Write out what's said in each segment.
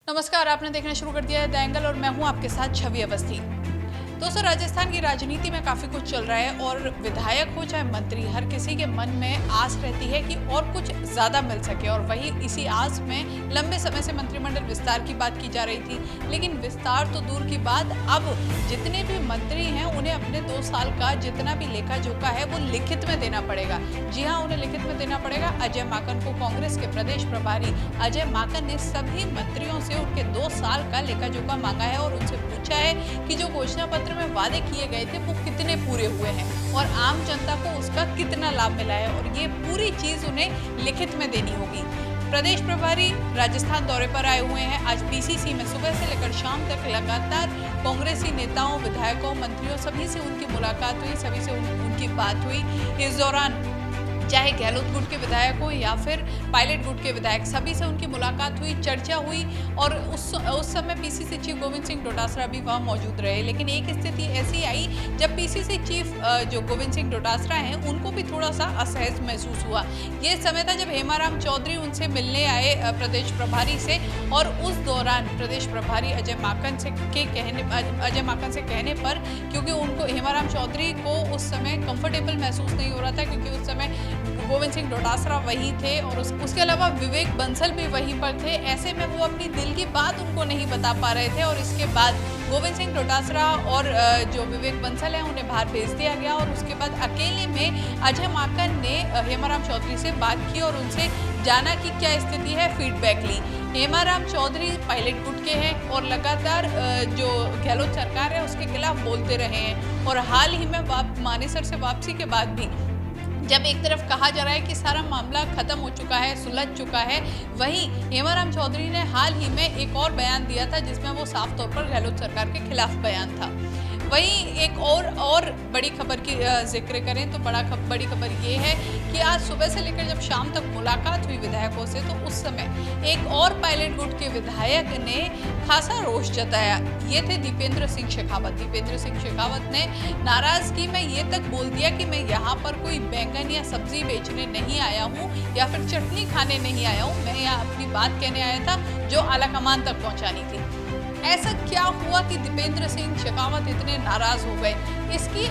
नमस्कार, आपने देखना शुरू कर दिया है द एंगल और मैं हूं आपके साथ छवि अवस्थी। दोस्तों, राजस्थान की राजनीति में काफी कुछ चल रहा है और विधायक हो चाहे मंत्री, हर किसी के मन में आस रहती है कि और कुछ ज्यादा मिल सके और वही इसी आस में लंबे समय से मंत्रिमंडल विस्तार की बात की जा रही थी। लेकिन विस्तार तो दूर की बात, अब जितने भी मंत्री हैं उन्हें अपने 2 साल का जितना भी लेखा जोखा है वो लिखित में देना पड़ेगा। जी हाँ, उन्हें लिखित में देना पड़ेगा। अजय माकन को कांग्रेस के प्रदेश प्रभारी अजय माकन ने सभी मंत्रियों से उनके 2 साल का लेखा जोखा मांगा है और उनसे पूछा है कि जो घोषणा पत्र में वादे किए गए थे वो कितने पूरे हुए हैं और आम जनता को उसका कितना लाभ मिला है, और ये पूरी चीज उन्हें लिखित में देनी होगी। प्रदेश प्रभारी राजस्थान दौरे पर आए हुए हैं। आज पीसीसी में सुबह से लेकर शाम तक लगातार कांग्रेसी नेताओं, विधायकों, मंत्रियों सभी से उनकी मुलाकात हुई, सभी से उनकी बात हुई। इस दौरान चाहे गहलोत गुट के विधायक हो या फिर पायलट गुट के विधायक, सभी से उनकी मुलाकात हुई, चर्चा हुई और उस समय पीसीसी चीफ गोविंद सिंह डोटासरा भी वहां मौजूद रहे। लेकिन एक स्थिति ऐसी आई जब पीसीसी चीफ जो गोविंद सिंह डोटासरा हैं उनको भी थोड़ा सा असहज महसूस हुआ। ये समय था जब हेमाराम चौधरी उनसे मिलने आए प्रदेश प्रभारी से, और उस दौरान प्रदेश प्रभारी अजय माकन से कहने पर, क्योंकि उनको हेमाराम चौधरी को उस समय कंफर्टेबल महसूस नहीं हो रहा था, क्योंकि उस समय गोविंद सिंह डोटासरा वहीं थे और उसके अलावा विवेक बंसल भी वहीं पर थे। ऐसे में वो अपनी दिल की बात उनको नहीं बता पा रहे थे और इसके बाद गोविंद सिंह डोटासरा और जो विवेक बंसल है उन्हें बाहर भेज दिया गया और उसके बाद अकेले में अजय माकन ने हेमाराम चौधरी से बात की और उनसे जाना कि क्या स्थिति है, फीडबैक ली। हेमाराम चौधरी पायलट गुट के हैं और लगातार जो गहलोत सरकार है उसके खिलाफ बोलते रहे हैं, और हाल ही में मानेसर से वापसी के बाद भी जब एक तरफ कहा जा रहा है कि सारा मामला खत्म हो चुका है, सुलझ चुका है, वहीं हेमाराम चौधरी ने हाल ही में एक और बयान दिया था जिसमें वो साफ तौर पर गहलोत सरकार के खिलाफ बयान था। वहीं एक और बड़ी खबर की जिक्र करें तो बड़ी खबर ये है कि आज सुबह से लेकर जब शाम तक मुलाकात हुई विधायकों से, तो उस समय एक और पायलट गुट के विधायक ने खासा रोष जताया। ये थे दीपेंद्र सिंह शेखावत। दीपेंद्र सिंह शेखावत ने नाराजगी में ये तक बोल दिया कि मैं यहाँ पर कोई बैंगन या सब्जी बेचने नहीं आया हूँ या फिर चटनी खाने नहीं आया हूँ, मैं यहाँ अपनी बात कहने आया था जो आलाकमान तक पहुँचानी थी। ऐसा क्या हुआ कि दीपेंद्र सिंह शेखावत इतने नाराज हो गए? इसकी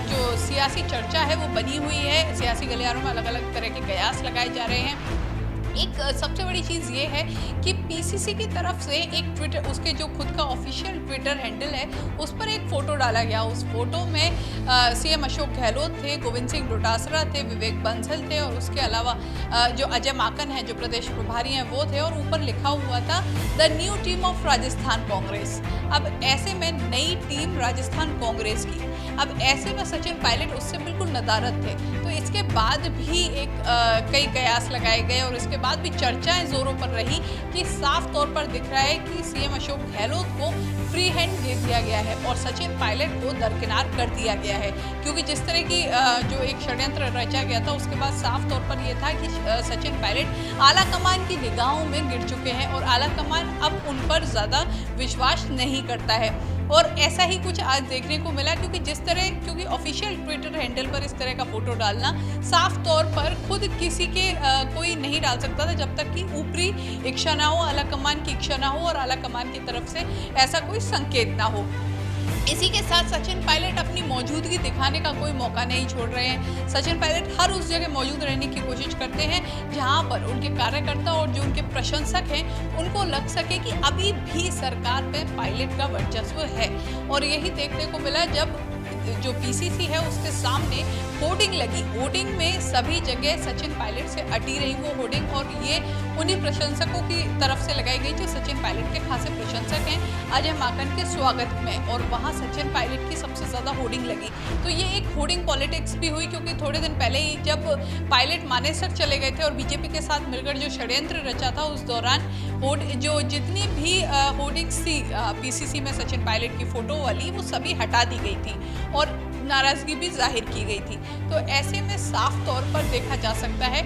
जो सियासी चर्चा है वो बनी हुई है। सियासी गलियारों में अलग अलग तरह के कयास लगाए जा रहे हैं। एक सबसे बड़ी चीज़ ये है कि पीसीसी की तरफ से एक ट्विटर, उसके जो खुद का ऑफिशियल ट्विटर हैंडल है, उस पर एक फ़ोटो डाला गया। उस फोटो में सीएम अशोक गहलोत थे, गोविंद सिंह डोटासरा थे, विवेक बंसल थे और उसके अलावा जो अजय माकन है जो प्रदेश प्रभारी हैं वो थे, और ऊपर लिखा हुआ था the new team of Rajasthan Congress. अब ऐसे में नई टीम राजस्थान कांग्रेस की, अब ऐसे में सचिन पायलट उससे बिल्कुल नदारद थे। तो इसके बाद भी कई कयास लगाए गए और इसके बाद भी चर्चाएं जोरों पर रही कि साफ तौर पर दिख रहा है कि सीएम अशोक गहलोत को फ्री हैंड दे दिया गया है और सचिन पायलट को दरकिनार कर दिया गया है, क्योंकि जिस तरह की जो एक षड्यंत्र रचा गया था उसके बाद साफ तौर पर यह था कि सचिन पायलट आला कमान की निगाहों में गिर चुके हैं और आला कमान अब उन पर ज़्यादा विश्वास नहीं करता है। और ऐसा ही कुछ आज देखने को मिला, क्योंकि ऑफिशियल ट्विटर हैंडल पर इस तरह का फोटो डालना साफ तौर पर खुद किसी के कोई नहीं डाल सकता था जब तक कि ऊपरी इच्छा ना हो, आला कमान की इच्छा ना हो और आला कमान की तरफ से ऐसा कोई संकेत ना हो। इसी के साथ सचिन पायलट अपनी मौजूदगी दिखाने का कोई मौका नहीं छोड़ रहे हैं। सचिन पायलट हर उस जगह मौजूद रहने की कोशिश करते हैं जहां पर उनके कार्यकर्ता और जो उनके प्रशंसक हैं उनको लग सके कि अभी भी सरकार में पायलट का वर्चस्व है। और यही देखने को मिला जब जो पीसीसी है उसके सामने होर्डिंग लगी। होर्डिंग में सभी जगह सचिन पायलट से अटी रही वो होर्डिंग, और ये उन्हीं प्रशंसकों की तरफ से लगाई गई जो सचिन पायलट के खासे प्रशंसक हैं अजय माकन के स्वागत में, और वहाँ सचिन पायलट की सबसे ज़्यादा होर्डिंग लगी। तो ये एक होर्डिंग पॉलिटिक्स भी हुई, क्योंकि थोड़े दिन पहले ही जब पायलट मानेसर चले गए थे और बीजेपी के साथ मिलकर जो षड्यंत्र रचा था उस दौरान जो जितनी भी होर्डिंग्स थी पीसीसी में सचिन पायलट की फ़ोटो वाली, वो सभी हटा दी गई थी और नाराज़गी भी जाहिर की गई थी। तो ऐसे में साफ तौर पर देखा जा सकता है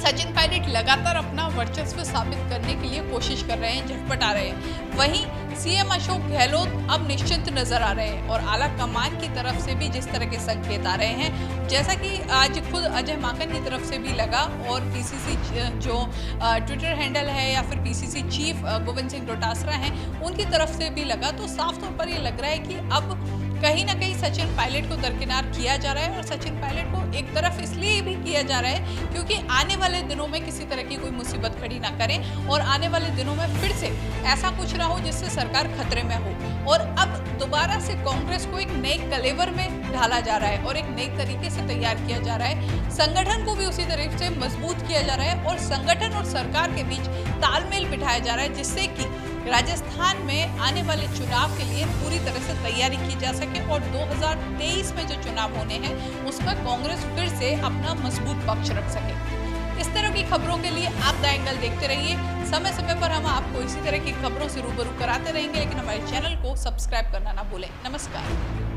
सचिन पायलट लगातार अपना वर्चस्व साबित करने के लिए कोशिश कर रहे हैं, झटपटा रहे हैं। वहीं सीएम अशोक गहलोत अब निश्चिंत नजर आ रहे हैं और आला कमान की तरफ से भी जिस तरह के संकेत आ रहे हैं, जैसा कि आज खुद अजय माकन की तरफ से भी लगा और पीसीसी जो ट्विटर हैंडल है या फिर पीसीसी चीफ गोविंद सिंह डोटासरा हैं, उनकी तरफ से भी लगा, तो साफ तौर पर ये लग रहा है कि अब कहीं ना कहीं सचिन पायलट को दरकिनार किया जा रहा है। और सचिन पायलट को एक तरफ इसलिए भी किया जा रहा है क्योंकि आने वाले दिनों में किसी तरह की कोई मुसीबत खड़ी ना करें और आने वाले दिनों में फिर से ऐसा कुछ ना हो जिससे सरकार खतरे में हो। और अब दोबारा से कांग्रेस को एक नए कलेवर में ढाला जा रहा है और एक नई तरीके से तैयार किया जा रहा है। संगठन को भी उसी तरह से मजबूत किया जा रहा है और संगठन और सरकार के बीच तालमेल बिठाया जा रहा है, जिससे कि राजस्थान में आने वाले चुनाव के लिए पूरी तरह से तैयारी की जा सके और 2023 में जो चुनाव होने हैं उसमें कांग्रेस फिर से अपना मजबूत पक्ष रख सके। इस तरह की खबरों के लिए आप द एंगल देखते रहिए। समय समय पर हम आपको इसी तरह की खबरों से रूबरू कराते रहेंगे, लेकिन हमारे चैनल को सब्सक्राइब करना ना भूलें। नमस्कार।